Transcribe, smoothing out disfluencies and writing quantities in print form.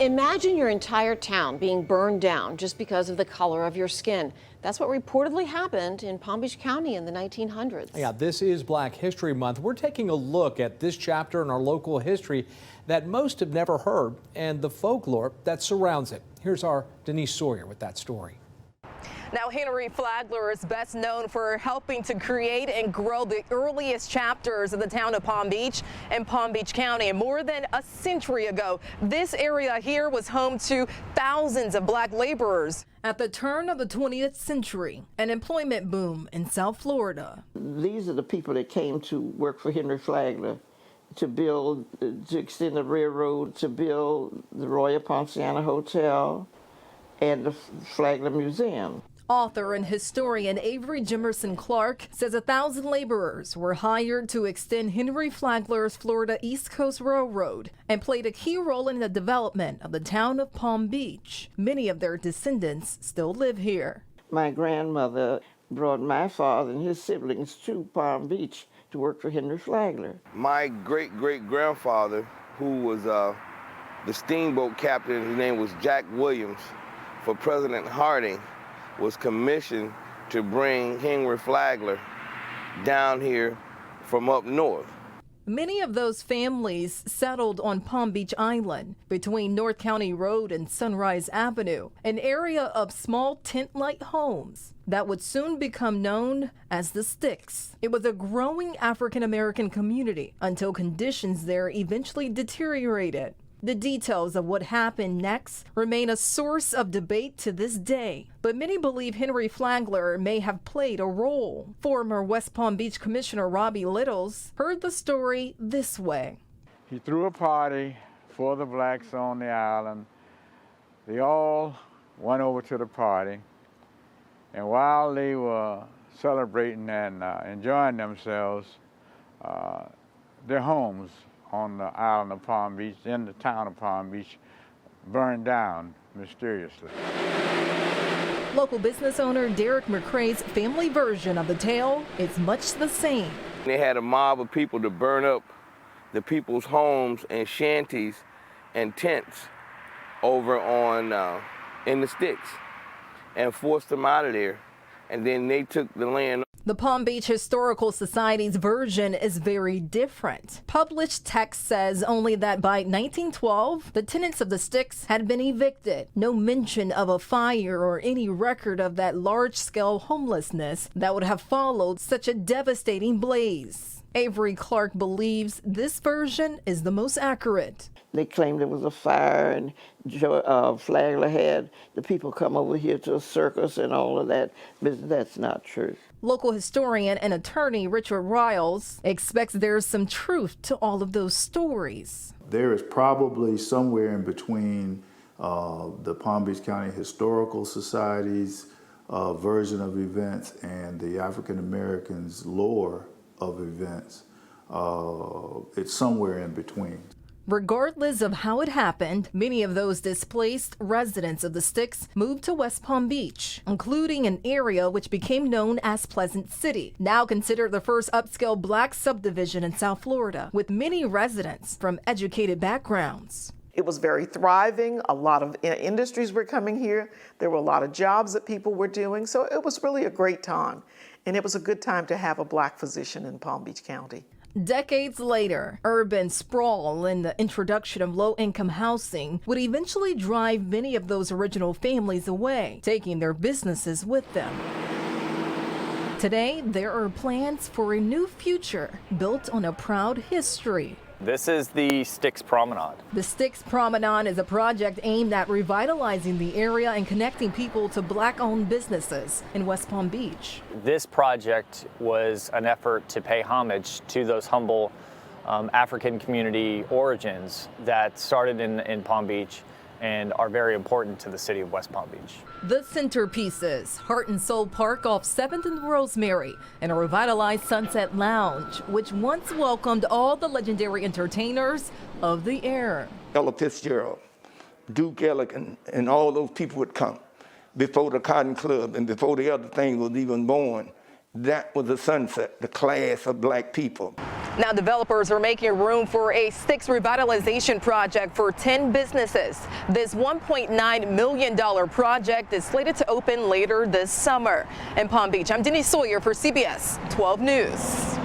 Imagine your entire town being burned down just because of the color of your skin. That's what reportedly happened in Palm Beach County in the 1900s. Yeah, this is Black History Month. We're taking a look at this chapter in our local history that most have never heard and the folklore that surrounds it. Here's our Denise Sawyer with that story. Now, Henry Flagler is best known for helping to create and grow the earliest chapters of the town of Palm Beach and Palm Beach County. And more than a century ago, this area here was home to thousands of black laborers. At the turn of the 20th century, an employment boom in South Florida. These are the people that came to work for Henry Flagler to extend the railroad, to build the Royal Ponciana Hotel and the Flagler Museum. Author and historian Avery Jimerson Clark says 1,000 laborers were hired to extend Henry Flagler's Florida East Coast Railroad and played a key role in the development of the town of Palm Beach. Many of their descendants still live here. My grandmother brought my father and his siblings to Palm Beach to work for Henry Flagler. My great-great-grandfather, who was the steamboat captain, his name was Jack Williams, for President Harding, was commissioned to bring Henry Flagler down here from up north. Many of those families settled on Palm Beach Island between North County Road and Sunrise Avenue, an area of small tent-like homes that would soon become known as the STYX. It was a growing African-American community until conditions there eventually deteriorated. The details of what happened next remain a source of debate to this day, but many believe Henry Flagler may have played a role. Former West Palm Beach Commissioner Robbie Littles heard the story this way. He threw a party for the blacks on the island. They all went over to the party, and while they were celebrating and enjoying themselves, their homes on the island of Palm Beach, in the town of Palm Beach, burned down mysteriously. Local business owner Derek McCrae's family version of the tale is much the same. They had a mob of people to burn up the people's homes and shanties and tents over on in the STYX and forced them out of there, and then they took the land. The Palm Beach Historical Society's version is very different. Published text says only that by 1912, the tenants of the STYX had been evicted. No mention of a fire or any record of that large-scale homelessness that would have followed such a devastating blaze. Avery Clark believes this version is the most accurate. They claimed there was a fire and Flagler had the people come over here to a circus and all of that, but that's not true. Local historian and attorney Richard Riles expects there's some truth to all of those stories. There is probably somewhere in between the Palm Beach County Historical Society's version of events and the African Americans' lore of events. It's somewhere in between. Regardless of how it happened, many of those displaced residents of the STYX moved to West Palm Beach, including an area which became known as Pleasant City, now considered the first upscale black subdivision in South Florida, with many residents from educated backgrounds. It was very thriving. A lot of industries were coming here. There were a lot of jobs that people were doing. So it was really a great time. And it was a good time to have a black physician in Palm Beach County. Decades later, urban sprawl and the introduction of low-income housing would eventually drive many of those original families away, taking their businesses with them. Today, there are plans for a new future built on a proud history. This is the STYX Promenade. The STYX Promenade is a project aimed at revitalizing the area and connecting people to black-owned businesses in West Palm Beach. This project was an effort to pay homage to those humble African community origins that started in Palm Beach and are very important to the city of West Palm Beach. The centerpieces, Heart and Soul Park off 7th and Rosemary, and a revitalized Sunset Lounge, which once welcomed all the legendary entertainers of the era. Ella Fitzgerald, Duke Ellington, and all those people would come before the Cotton Club and before the other thing was even born. That was the Sunset, the class of black people. Now developers are making room for a STYX revitalization project for 10 businesses. This $1.9 million project is slated to open later this summer. In Palm Beach, I'm Denise Sawyer for CBS 12 News.